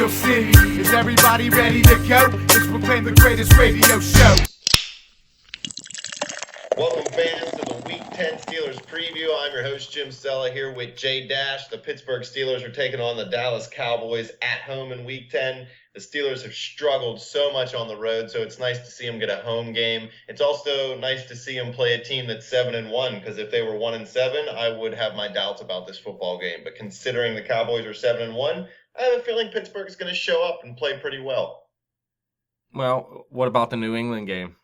We'll see. Is everybody ready to go? Let's proclaim the greatest radio show. Welcome, fans, to the Week 10 Steelers preview. I'm your host, Jim Stella, here with Jay Dash. The Pittsburgh Steelers are taking on the Dallas Cowboys at home in Week 10. The Steelers have struggled so much on the road, so it's nice to see them get a home game. It's also nice to see them play a team that's 7-1, because if they were 1-7, I would have my doubts about this football game. But considering the Cowboys are 7-1, I have a feeling Pittsburgh is going to show up and play pretty well. Well, what about the New England game?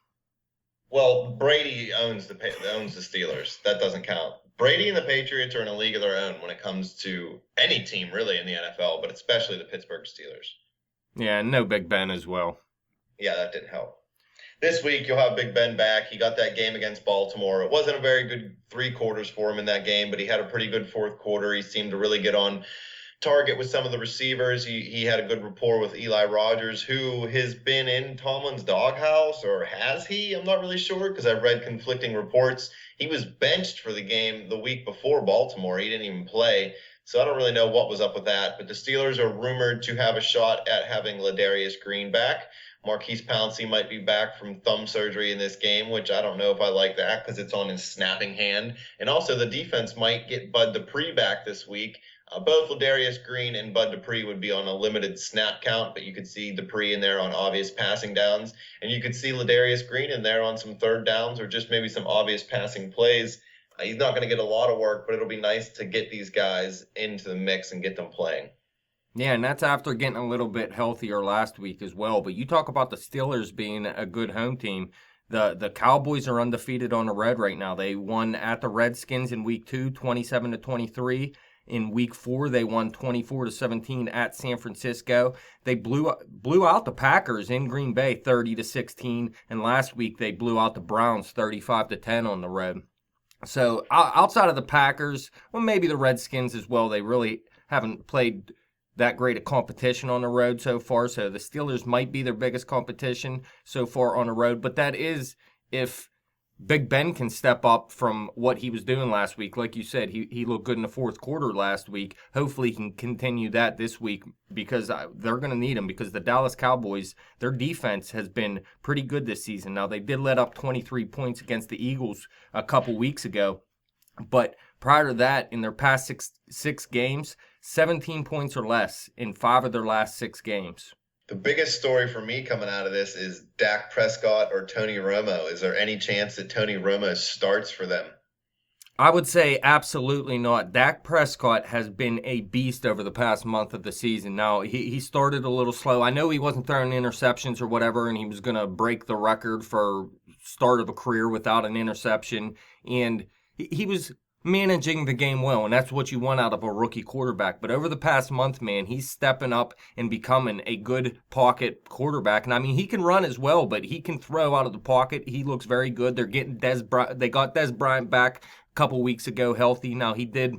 Well, Brady owns the Steelers. That doesn't count. Brady and the Patriots are in a league of their own when it comes to any team, really, in the NFL, but especially the Pittsburgh Steelers. Yeah, and no Big Ben as well. Yeah, that didn't help. This week, you'll have Big Ben back. He got that game against Baltimore. It wasn't a very good 3 quarters for him in that game, but he had a pretty good 4th quarter. He seemed to really get on target with some of the receivers. He had a good rapport with Eli Rogers, who has been in Tomlin's doghouse, or has he? I'm not really sure, because I've read conflicting reports. He was benched for the game the week before Baltimore. He didn't even play, so I don't really know what was up with that. But the Steelers are rumored to have a shot at having Ladarius Green back. Marquise Pouncey might be back from thumb surgery in this game, which I don't know if I like that, because it's on his snapping hand. And also the defense might get Bud Dupree back this week. Both Ladarius Green and Bud Dupree would be on a limited snap count, but you could see Dupree in there on obvious passing downs, and you could see Ladarius Green in there on some 3rd downs or just maybe some obvious passing plays. He's not going to get a lot of work, but it'll be nice to get these guys into the mix and get them playing. Yeah, and that's after getting a little bit healthier last week as well. But you talk about the Steelers being a good home team. The Cowboys are undefeated on the road right now. They won at the Redskins in Week 2, 27-23. In Week 4, they won 24-17 at San Francisco. They blew out the Packers in Green Bay 30-16, and last week they blew out the Browns 35-10 on the road. So outside of the Packers, well, maybe the Redskins as well, they really haven't played that great a competition on the road so far. So the Steelers might be their biggest competition so far on the road, but that is if Big Ben can step up from what he was doing last week. Like you said, he looked good in the 4th quarter last week. Hopefully he can continue that this week, because they're going to need him, because the Dallas Cowboys, their defense has been pretty good this season. Now, they did let up 23 points against the Eagles a couple weeks ago, but prior to that, in their past six games, 17 points or less in 5 of their last 6 games. The biggest story for me coming out of this is Dak Prescott or Tony Romo. Is there any chance that Tony Romo starts for them? I would say absolutely not. Dak Prescott has been a beast over the past month of the season. Now, he started a little slow. I know he wasn't throwing interceptions or whatever, and he was going to break the record for start of a career without an interception. And he was managing the game well, and that's what you want out of a rookie quarterback. But over the past month, man, he's stepping up and becoming a good pocket quarterback. And I mean, he can run as well, but he can throw out of the pocket. He looks very good. They're getting they got Dez Bryant back a couple weeks ago healthy. Now, he did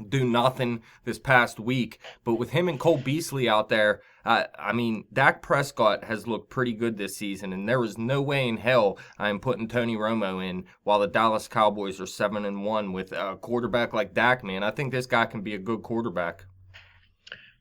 do nothing this past week, but with him and Cole Beasley out there, I mean, Dak Prescott has looked pretty good this season, and there is no way in hell I'm putting Tony Romo in while the Dallas Cowboys are 7-1 with a quarterback like Dak, man. I think this guy can be a good quarterback.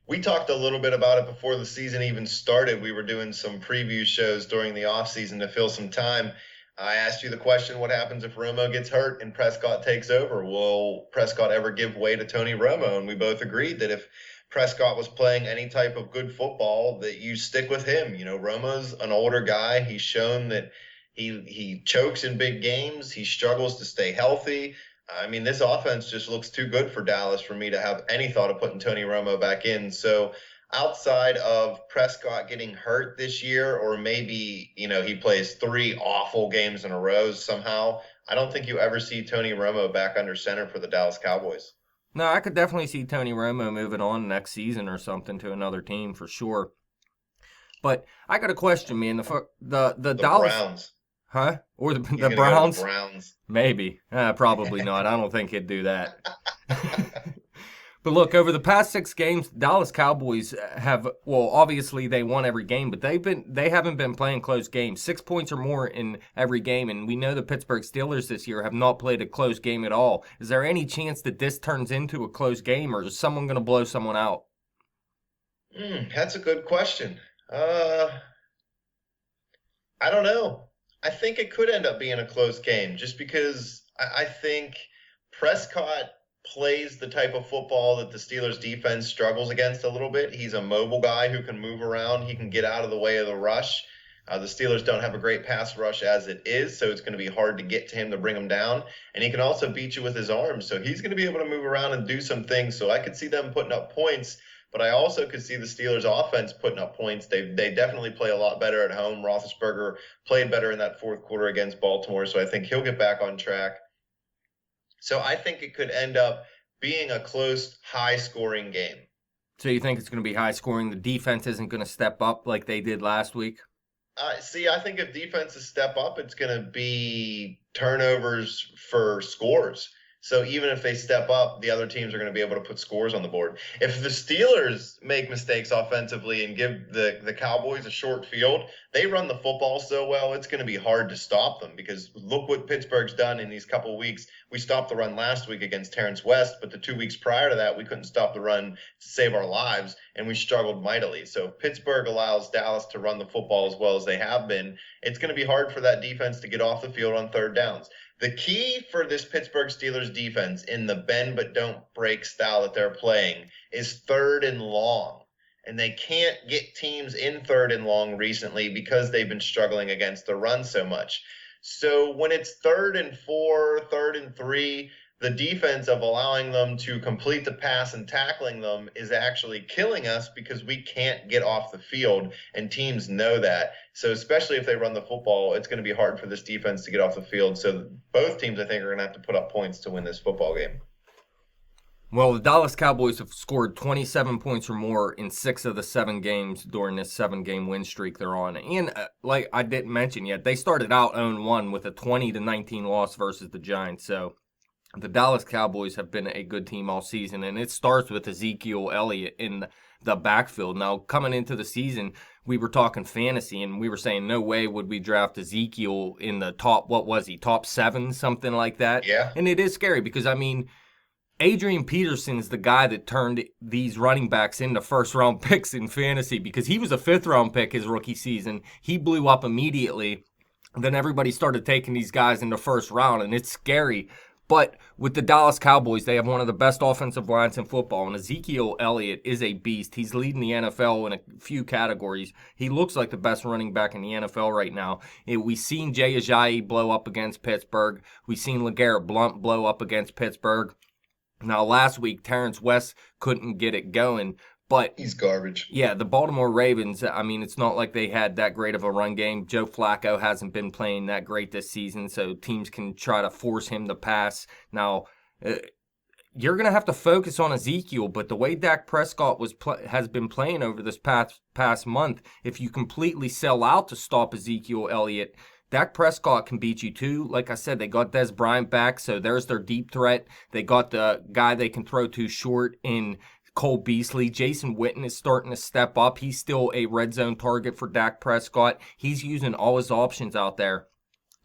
We talked a little bit about it before the season even started. We were doing some preview shows during the offseason to fill some time. I asked you the question, what happens if Romo gets hurt and Prescott takes over? Will Prescott ever give way to Tony Romo? And we both agreed that if Prescott was playing any type of good football, that you stick with him. You know, Romo's an older guy. He's shown that he chokes in big games. He struggles to stay healthy. I mean, this offense just looks too good for Dallas for me to have any thought of putting Tony Romo back in. So outside of Prescott getting hurt this year, or maybe, you know, he plays 3 awful games in a row somehow, I don't think you ever see Tony Romo back under center for the Dallas Cowboys. No, I could definitely see Tony Romo moving on next season or something to another team for sure. But I got a question, man. The Dallas Browns. Huh? Or the Browns? Browns? The Browns. Maybe. Probably not. I don't think he'd do that. But look, over the past 6 games, the Dallas Cowboys have, well, obviously they won every game, but they haven't been playing close games. 6 points or more in every game, and we know the Pittsburgh Steelers this year have not played a close game at all. Is there any chance that this turns into a close game, or is someone going to blow someone out? That's a good question. I don't know. I think it could end up being a close game just because I think Prescott plays the type of football that the Steelers defense struggles against a little bit. He's a mobile guy who can move around. He can get out of the way of the rush. The Steelers don't have a great pass rush as it is, so it's going to be hard to get to him to bring him down. And he can also beat you with his arms, so he's going to be able to move around and do some things. So I could see them putting up points, but I also could see the Steelers offense putting up points. They definitely play a lot better at home. Roethlisberger played better in that fourth quarter against Baltimore, so I think he'll get back on track. So I think it could end up being a close, high-scoring game. So you think it's going to be high scoring? The defense isn't going to step up like they did last week? I think if defenses step up, it's going to be turnovers for scores. So even if they step up, the other teams are going to be able to put scores on the board. If the Steelers make mistakes offensively and give the Cowboys a short field, they run the football so well, it's going to be hard to stop them because look what Pittsburgh's done in these couple of weeks. We stopped the run last week against Terrence West, but the 2 weeks prior to that, we couldn't stop the run to save our lives, and we struggled mightily. So if Pittsburgh allows Dallas to run the football as well as they have been, it's going to be hard for that defense to get off the field on third downs. The key for this Pittsburgh Steelers defense in the bend but don't break style that they're playing is third and long. And they can't get teams in third and long recently because they've been struggling against the run so much. So when it's 3rd and 4, 3rd and 3, the defense of allowing them to complete the pass and tackling them is actually killing us because we can't get off the field, and teams know that. So especially if they run the football, it's going to be hard for this defense to get off the field. So both teams, I think, are going to have to put up points to win this football game. Well, the Dallas Cowboys have scored 27 points or more in 6 of the 7 games during this 7-game win streak they're on. And like I didn't mention yet, they started out 0-1 with a 20-19 loss versus the Giants. So the Dallas Cowboys have been a good team all season, and it starts with Ezekiel Elliott in the backfield. Now, coming into the season, we were talking fantasy, and we were saying no way would we draft Ezekiel in the top, what was he, top 7, something like that? Yeah. And it is scary because, I mean, Adrian Peterson's the guy that turned these running backs into first-round picks in fantasy because he was a 5th-round pick his rookie season. He blew up immediately. Then everybody started taking these guys in the first round, and it's scary. But with the Dallas Cowboys, they have one of the best offensive lines in football, and Ezekiel Elliott is a beast. He's leading the NFL in a few categories. He looks like the best running back in the NFL right now. We've seen Jay Ajayi blow up against Pittsburgh. We've seen LeGarrette Blount blow up against Pittsburgh. Now, last week, Terrence West couldn't get it going. But he's garbage. Yeah, the Baltimore Ravens, I mean, it's not like they had that great of a run game. Joe Flacco hasn't been playing that great this season, so teams can try to force him to pass. Now, you're going to have to focus on Ezekiel, but the way Dak Prescott has been playing over this past month, if you completely sell out to stop Ezekiel Elliott, Dak Prescott can beat you too. Like I said, they got Dez Bryant back, so there's their deep threat. They got the guy they can throw to short in Cole Beasley. Jason Witten is starting to step up. He's still a red zone target for Dak Prescott. He's using all his options out there.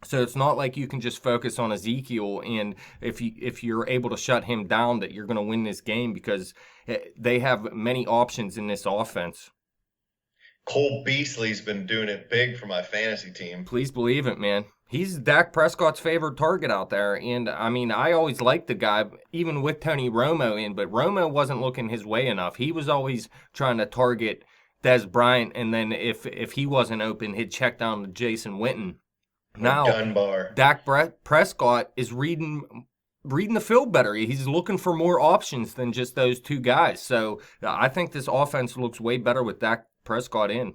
So it's not like you can just focus on Ezekiel, and if you're able to shut him down, that you're going to win this game because they have many options in this offense. Cole Beasley's been doing it big for my fantasy team. Please believe it, man. He's Dak Prescott's favorite target out there. And, I mean, I always liked the guy, even with Tony Romo in, but Romo wasn't looking his way enough. He was always trying to target Dez Bryant, and then if he wasn't open, he'd check down to Jason Witten. Now, Dunbar. Dak Prescott is reading the field better. He's looking for more options than just those two guys. So I think this offense looks way better with Dak Prescott in.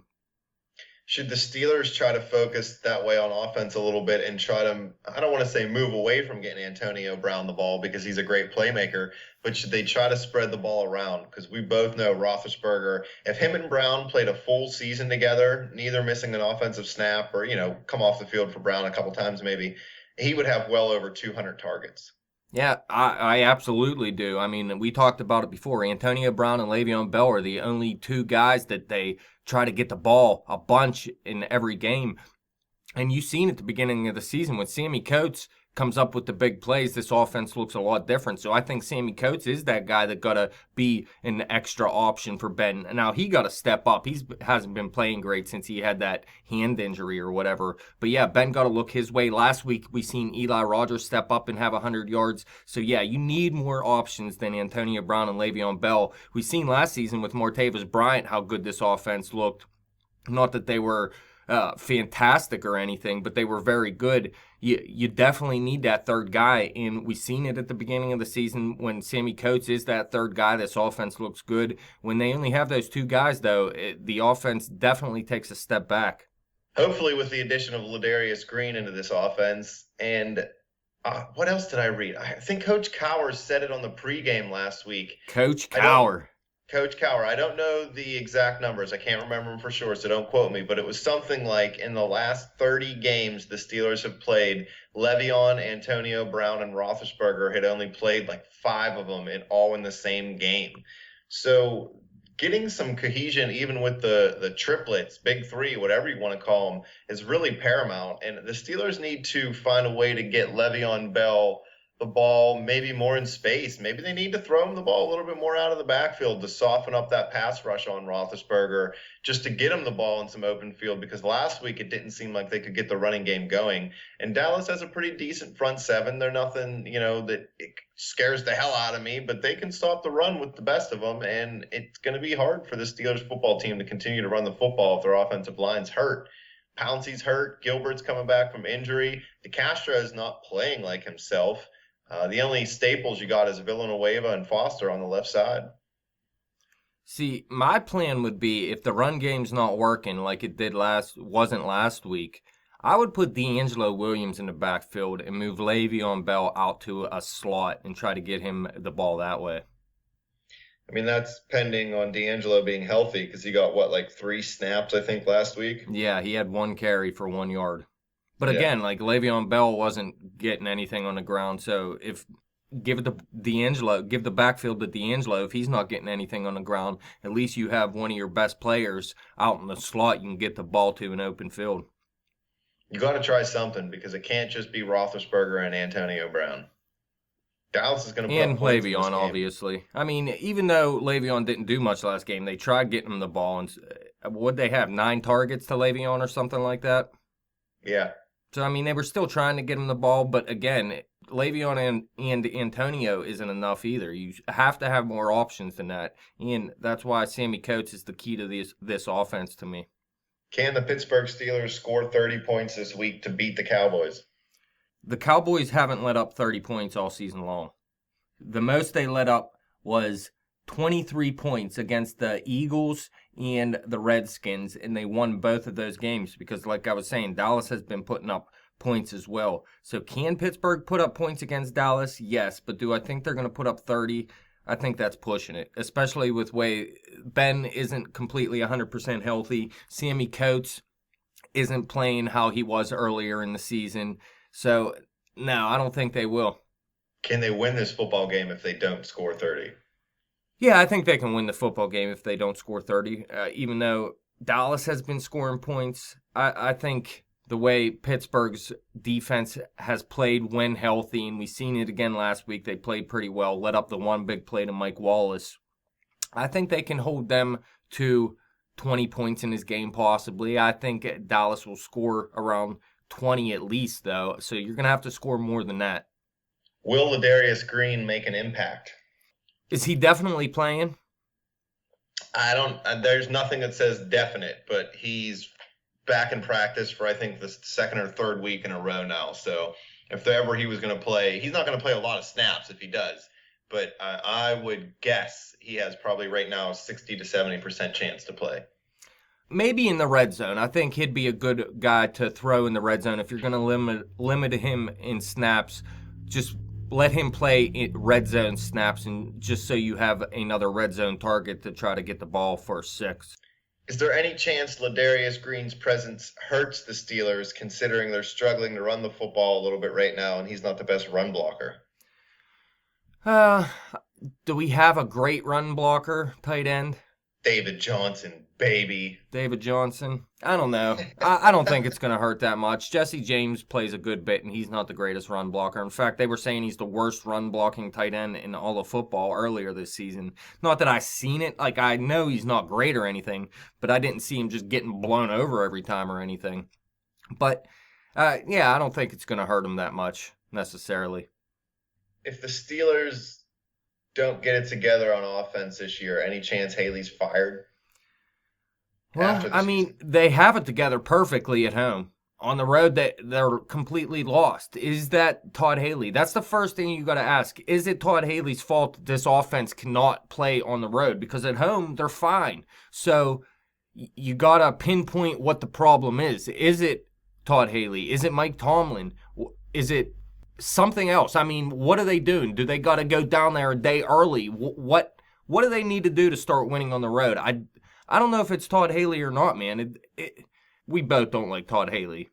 Should the Steelers try to focus that way on offense a little bit and try to, I don't want to say move away from getting Antonio Brown the ball because he's a great playmaker, but should they try to spread the ball around? Because we both know Roethlisberger, if him and Brown played a full season together, neither missing an offensive snap or, come off the field for Brown a couple times maybe, he would have well over 200 targets. Yeah, I absolutely do. I mean, we talked about it before. Antonio Brown and Le'Veon Bell are the only two guys that they try to get the ball a bunch in every game. And you've seen at the beginning of the season when Sammy Coates comes up with the big plays, this offense looks a lot different. So I think Sammy Coates is that guy that got to be an extra option for Ben. Now, he got to step up. He hasn't been playing great since he had that hand injury or whatever. But yeah, Ben got to look his way. Last week, we seen Eli Rogers step up and have 100 yards. So yeah, you need more options than Antonio Brown and Le'Veon Bell. We seen last season with Martavis Bryant how good this offense looked. Not that they were fantastic or anything, but they were very good. You definitely need that third guy, and we seen it at the beginning of the season when Sammy Coates is that third guy. This offense looks good. When they only have those two guys, though, the offense definitely takes a step back. Hopefully, with the addition of Ladarius Green into this offense, and what else did I read? I think Coach Cowher said it on the pregame last week. Coach Cowher. Coach Cowher, I don't know the exact numbers. I can't remember them for sure, so don't quote me. But it was something like in the last 30 games the Steelers have played, Le'Veon, Antonio Brown, and Roethlisberger had only played like 5 of them, all in the same game. So getting some cohesion, even with the triplets, big three, whatever you want to call them, is really paramount. And the Steelers need to find a way to get Le'Veon Bell the ball maybe more in space. Maybe they need to throw him the ball a little bit more out of the backfield to soften up that pass rush on Roethlisberger, just to get him the ball in some open field, because last week it didn't seem like they could get the running game going. And Dallas has a pretty decent front seven. They're nothing, that it scares the hell out of me, but they can stop the run with the best of them, and it's going to be hard for the Steelers football team to continue to run the football if their offensive line's hurt. Pouncey's hurt. Gilbert's coming back from injury. DeCastro is not playing like himself. The only staples you got is Villanueva and Foster on the left side. See, my plan would be if the run game's not working like it wasn't last week, I would put D'Angelo Williams in the backfield and move Le'Veon Bell out to a slot and try to get him the ball that way. I mean, that's pending on D'Angelo being healthy, because he got, 3 snaps, I think, last week? Yeah, he had 1 carry for 1 yard. But again, Le'Veon Bell wasn't getting anything on the ground, so give the backfield to D'Angelo. If he's not getting anything on the ground, at least you have one of your best players out in the slot you can get the ball to an open field. You got to try something, because it can't just be Roethlisberger and Antonio Brown. Dallas is going to put and up points in this Le'Veon, game. Obviously. I mean, even though Le'Veon didn't do much last game, they tried getting him the ball. And would they have 9 targets to Le'Veon or something like that? Yeah. So, I mean, they were still trying to get him the ball, but again, Le'Veon and Antonio isn't enough either. You have to have more options than that, and that's why Sammy Coates is the key to this offense to me. Can the Pittsburgh Steelers score 30 points this week to beat the Cowboys? The Cowboys haven't let up 30 points all season long. The most they let up was 23 points against the Eagles and the Redskins, and they won both of those games because, like I was saying, Dallas has been putting up points as well. So can Pittsburgh put up points against Dallas? Yes, but do I think they're going to put up 30? I think that's pushing it, especially with way Ben isn't completely 100% healthy. Sammy Coates isn't playing how he was earlier in the season. So, no, I don't think they will. Can they win this football game if they don't score 30? Yeah, I think they can win the football game if they don't score 30. Even though Dallas has been scoring points, I think the way Pittsburgh's defense has played when healthy, and we've seen it again last week, they played pretty well, led up the one big play to Mike Wallace. I think they can hold them to 20 points in this game possibly. I think Dallas will score around 20 at least, though, so you're going to have to score more than that. Will Ladarius Green make an impact? Is he definitely playing? There's nothing that says definite, but he's back in practice for, I think, the second or third week in a row now. So if ever he was going to play, he's not going to play a lot of snaps if he does. But I would guess he has probably right now a 60 to 70% chance to play. Maybe in the red zone. I think he'd be a good guy to throw in the red zone. If you're going to limit him in snaps, just let him play red zone snaps, and just so you have another red zone target to try to get the ball for 6. Is there any chance Ladarius Green's presence hurts the Steelers, considering they're struggling to run the football a little bit right now, and he's not the best run blocker? Do we have a great run blocker, tight end? David Johnson, baby. David Johnson. I don't know. I don't think it's going to hurt that much. Jesse James plays a good bit, and he's not the greatest run blocker. In fact, they were saying he's the worst run blocking tight end in all of football earlier this season. Not that I seen it. Like, I know he's not great or anything, but I didn't see him just getting blown over every time or anything. But, yeah, I don't think it's going to hurt him that much necessarily. If the Steelers don't get it together on offense this year, any chance Haley's fired? Well, I mean, they have it together perfectly at home. On the road, they're completely lost. Is that Todd Haley? That's the first thing you got to ask. Is it Todd Haley's fault that this offense cannot play on the road? Because at home, they're fine. So you got to pinpoint what the problem is. Is it Todd Haley? Is it Mike Tomlin? Is it something else? I mean, what are they doing? Do they got to go down there a day early? What do they need to do to start winning on the road? I don't know if it's Todd Haley or not, man. We both don't like Todd Haley,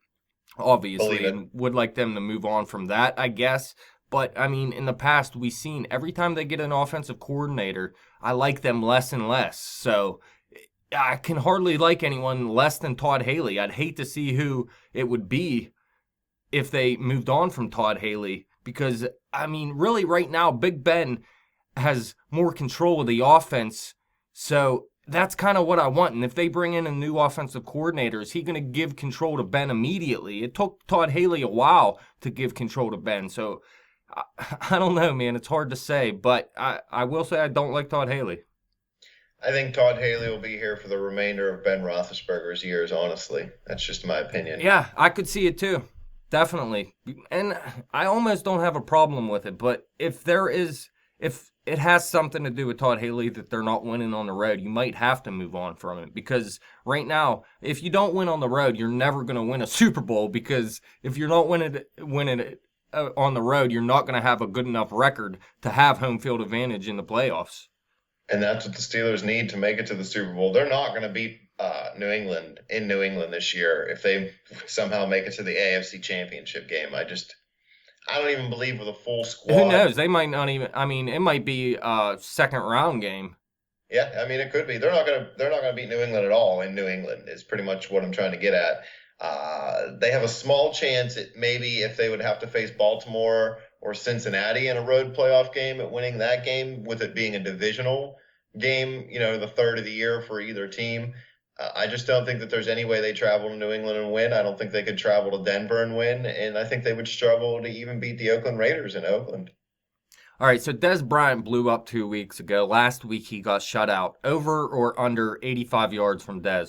obviously, and would like them to move on from that, I guess. But, I mean, in the past, we've seen every time they get an offensive coordinator, I like them less and less. So I can hardly like anyone less than Todd Haley. I'd hate to see who it would be if they moved on from Todd Haley. Because, I mean, really right now, Big Ben has more control of the offense. So that's kind of what I want. And if they bring in a new offensive coordinator, is he going to give control to Ben immediately? It took Todd Haley a while to give control to Ben. So I don't know, man. It's hard to say. But I will say I don't like Todd Haley. I think Todd Haley will be here for the remainder of Ben Roethlisberger's years, honestly. That's just my opinion. Yeah, I could see it too. Definitely. And I almost don't have a problem with it. But if it has something to do with Todd Haley that they're not winning on the road, you might have to move on from it. Because right now, if you don't win on the road, you're never going to win a Super Bowl. Because if you're not winning it on the road, you're not going to have a good enough record to have home field advantage in the playoffs. And that's what the Steelers need to make it to the Super Bowl. They're not going to beat New England in New England this year if they somehow make it to the AFC Championship game. I don't even believe with a full squad. Who knows? They might not even. I mean, it might be a second round game. Yeah, I mean, it could be. They're not gonna beat New England at all in New England. Is pretty much what I'm trying to get at. They have a small chance at maybe if they would have to face Baltimore or Cincinnati in a road playoff game at winning that game, with it being a divisional game. The third of the year for either team. I just don't think that there's any way they travel to New England and win. I don't think they could travel to Denver and win, and I think they would struggle to even beat the Oakland Raiders in Oakland. All right, so Des Bryant blew up 2 weeks ago. Last week he got shut out. Over or under 85 yards from Des?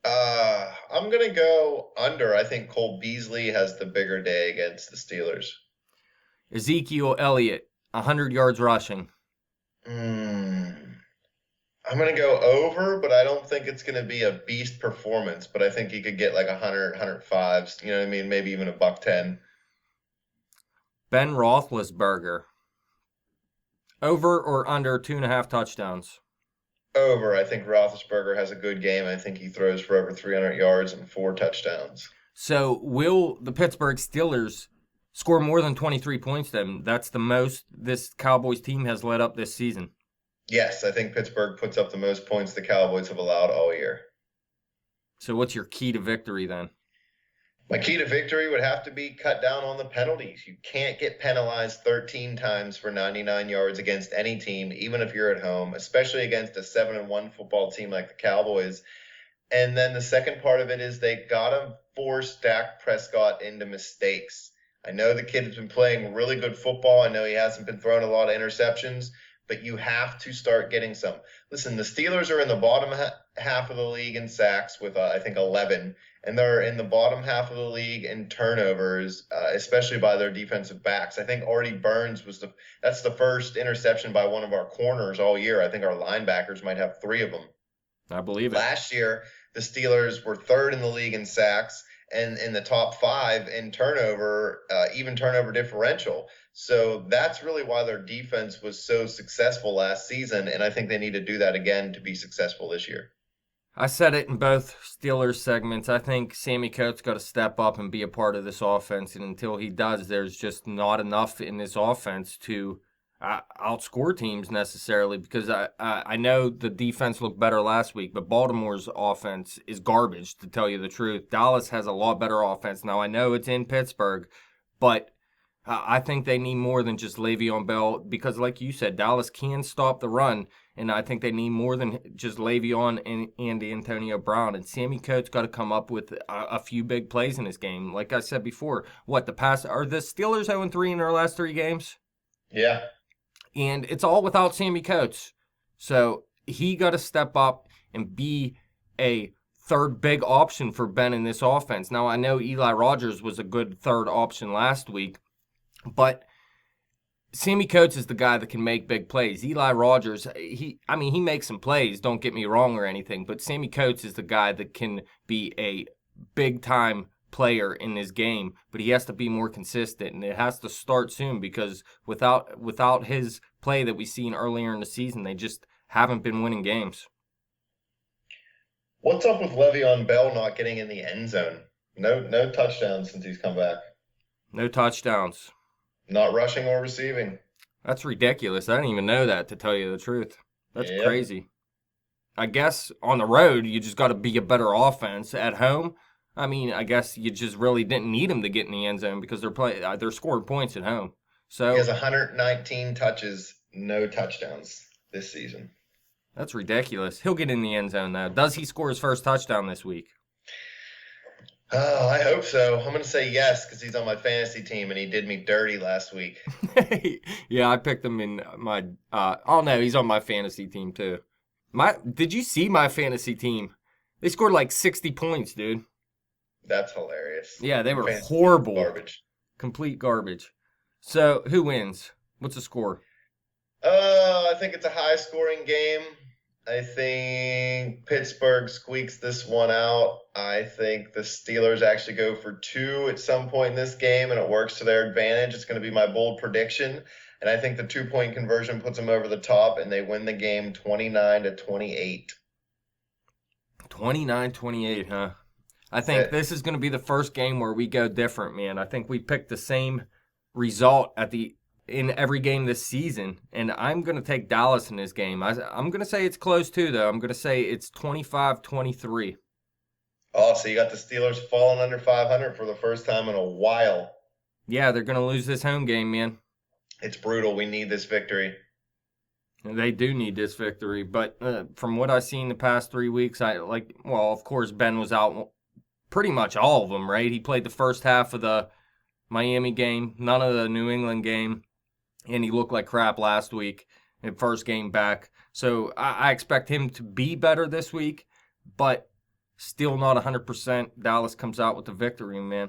I'm going to go under. I think Cole Beasley has the bigger day against the Steelers. Ezekiel Elliott, 100 yards rushing. I'm going to go over, but I don't think it's going to be a beast performance. But I think he could get like 100, 105. You know what I mean? Maybe even a $110. Ben Roethlisberger. Over or under 2.5 touchdowns? Over. I think Roethlisberger has a good game. I think he throws for over 300 yards and 4 touchdowns. So will the Pittsburgh Steelers score more than 23 points then? That's the most this Cowboys team has led up this season. Yes, I think Pittsburgh puts up the most points the Cowboys have allowed all year. So what's your key to victory then? My key to victory would have to be cut down on the penalties. You can't get penalized 13 times for 99 yards against any team, even if you're at home, especially against a 7-1 football team like the Cowboys. And then the second part of it is they got to force Dak Prescott into mistakes. I know the kid has been playing really good football. I know he hasn't been throwing a lot of interceptions, but you have to start getting some. Listen, the Steelers are in the bottom half of the league in sacks with, I think, 11. And they're in the bottom half of the league in turnovers, especially by their defensive backs. I think Artie Burns that's the first interception by one of our corners all year. I think our linebackers might have 3 of them. I believe it. Last year, the Steelers were 3rd in the league in sacks and in the top 5 in turnover, even turnover differential. So that's really why their defense was so successful last season, and I think they need to do that again to be successful this year. I said it in both Steelers segments. I think Sammy Coates got to step up and be a part of this offense, and until he does, there's just not enough in this offense to outscore teams necessarily, because I know the defense looked better last week, but Baltimore's offense is garbage, to tell you the truth. Dallas has a lot better offense. Now, I know it's in Pittsburgh, but I think they need more than just Le'Veon Bell, because like you said, Dallas can stop the run, and I think they need more than just Le'Veon and Antonio Brown. And Sammy Coates got to come up with a few big plays in his game. Like I said before, are the Steelers 0-3 in their last 3 games? Yeah. And it's all without Sammy Coates. So he got to step up and be a third big option for Ben in this offense. Now, I know Eli Rogers was a good third option last week, but Sammy Coates is the guy that can make big plays. Eli Rogers, he makes some plays, don't get me wrong or anything, but Sammy Coates is the guy that can be a big-time player in this game, but he has to be more consistent, and it has to start soon, because without his play that we've seen earlier in the season, they just haven't been winning games. What's up with Le'Veon Bell not getting in the end zone? No touchdowns since he's come back. No touchdowns. Not rushing or receiving. That's ridiculous. I didn't even know that, to tell you the truth. That's crazy. I guess on the road, you just got to be a better offense. At home, I guess you just really didn't need him to get in the end zone, because they're scoring points at home. So he has 119 touches, no touchdowns this season. That's ridiculous. He'll get in the end zone, though. Does he score his first touchdown this week? Oh, I hope so. I'm going to say yes, because he's on my fantasy team, and he did me dirty last week. Yeah, I picked him in my no, he's on my fantasy team, too. Did you see my fantasy team? They scored like 60 points, dude. That's hilarious. Yeah, they were horrible. Garbage. Complete garbage. So, who wins? What's the score? I think it's a high-scoring game. I think Pittsburgh squeaks this one out. I think the Steelers actually go for 2 at some point in this game, and it works to their advantage. It's going to be my bold prediction. And I think the 2-point conversion puts them over the top, and they win the game 29-28. 29-28, huh? I think this is going to be the first game where we go different, man. I think we picked the same result in every game this season, and I'm going to take Dallas in this game. I'm going to say it's close too, though. I'm going to say it's 25-23. Oh, so you got the Steelers falling under 500 for the first time in a while. Yeah, they're going to lose this home game, man. It's brutal. We need this victory. They do need this victory, but from what I've seen the past 3 weeks, of course, Ben was out pretty much all of them, right? He played the first half of the Miami game, none of the New England game, and he looked like crap last week in first game back. So I expect him to be better this week, but still not 100%. Dallas comes out with the victory, man.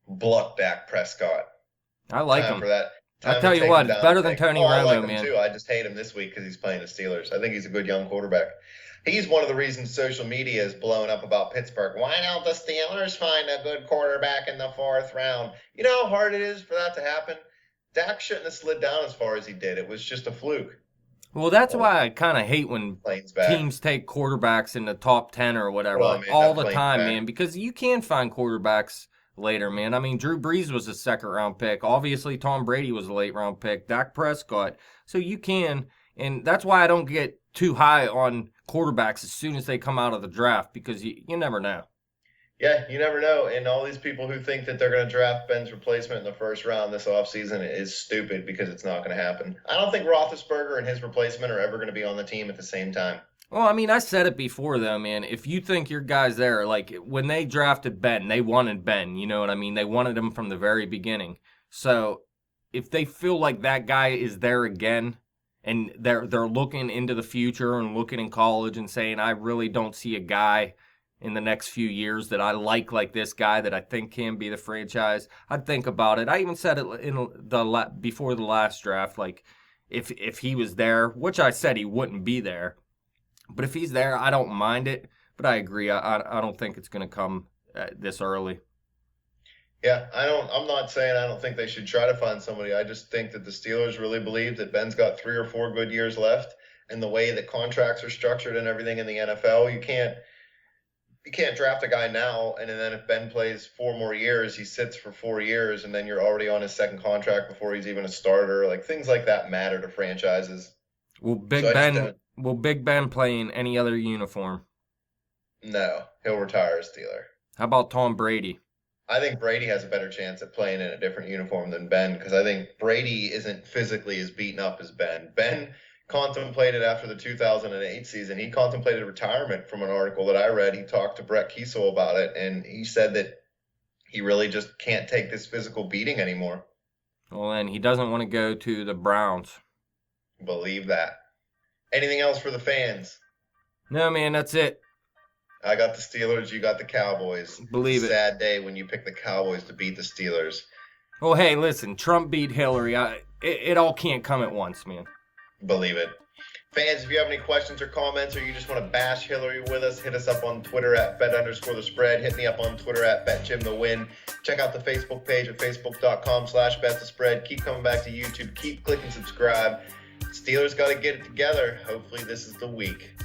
Bluck back Prescott. I like him. For that. I tell you what, it's better than Tony Romo, I like him man. Too. I just hate him this week because he's playing the Steelers. I think he's a good young quarterback. He's one of the reasons social media is blowing up about Pittsburgh. Why don't the Steelers find a good quarterback in the 4th round? You know how hard it is for that to happen? Dak shouldn't have slid down as far as he did. It was just a fluke. Well, that's why I kind of hate when teams take quarterbacks in the top 10 or whatever all the time, man, because you can find quarterbacks later, man. I mean, Drew Brees was a 2nd-round pick. Obviously, Tom Brady was a late-round pick. Dak Prescott. So you can, and that's why I don't get too high on quarterbacks as soon as they come out of the draft, because you never know. Yeah, you never know. And all these people who think that they're going to draft Ben's replacement in the 1st round this offseason is stupid, because it's not going to happen. I don't think Roethlisberger and his replacement are ever going to be on the team at the same time. Well, I mean, I said it before, though, man. If you think your guy's there, like when they drafted Ben, they wanted Ben. You know what I mean? They wanted him from the very beginning. So if they feel like that guy is there again, and they're looking into the future and looking in college and saying, I really don't see a guy in the next few years that I like this guy that I think can be the franchise, I'd think about it. I even said it in before the last draft, like if he was there, which I said he wouldn't be there, but if he's there, I don't mind it. But I agree, I don't think it's going to come this early. Yeah, I'm not saying I don't think they should try to find somebody. I just think that the Steelers really believe that Ben's got 3 or 4 good years left, and the way that contracts are structured and everything in the NFL, you can't you can't draft a guy now, and then if Ben plays 4 more years, he sits for 4 years, and then you're already on his second contract before he's even a starter. Like, things like that matter to franchises. Will So I just don't. Big Ben play in any other uniform? No, he'll retire a Steeler. How about Tom Brady? I think Brady has a better chance at playing in a different uniform than Ben, because I think Brady isn't physically as beaten up as Ben. Ben contemplated after the 2008 season, he contemplated retirement. From an article that I read, he talked to Brett Kiesel about it, and he said that he really just can't take this physical beating anymore. Well, and he doesn't want to go to the Browns. Believe that. Anything else for the fans? No, man, that's it. I got the Steelers, you got the Cowboys. Believe it. Sad day when you pick the Cowboys to beat the Steelers. Well, hey, listen, Trump beat Hillary. It all can't come at once, man. Believe it. Fans, if you have any questions or comments, or you just want to bash Hillary with us, hit us up on Twitter at bet_the_spread. Hit me up on Twitter at betjimthewin. Check out the Facebook page at facebook.com/betthespread. Keep coming back to YouTube. Keep clicking subscribe. Steelers got to get it together. Hopefully this is the week.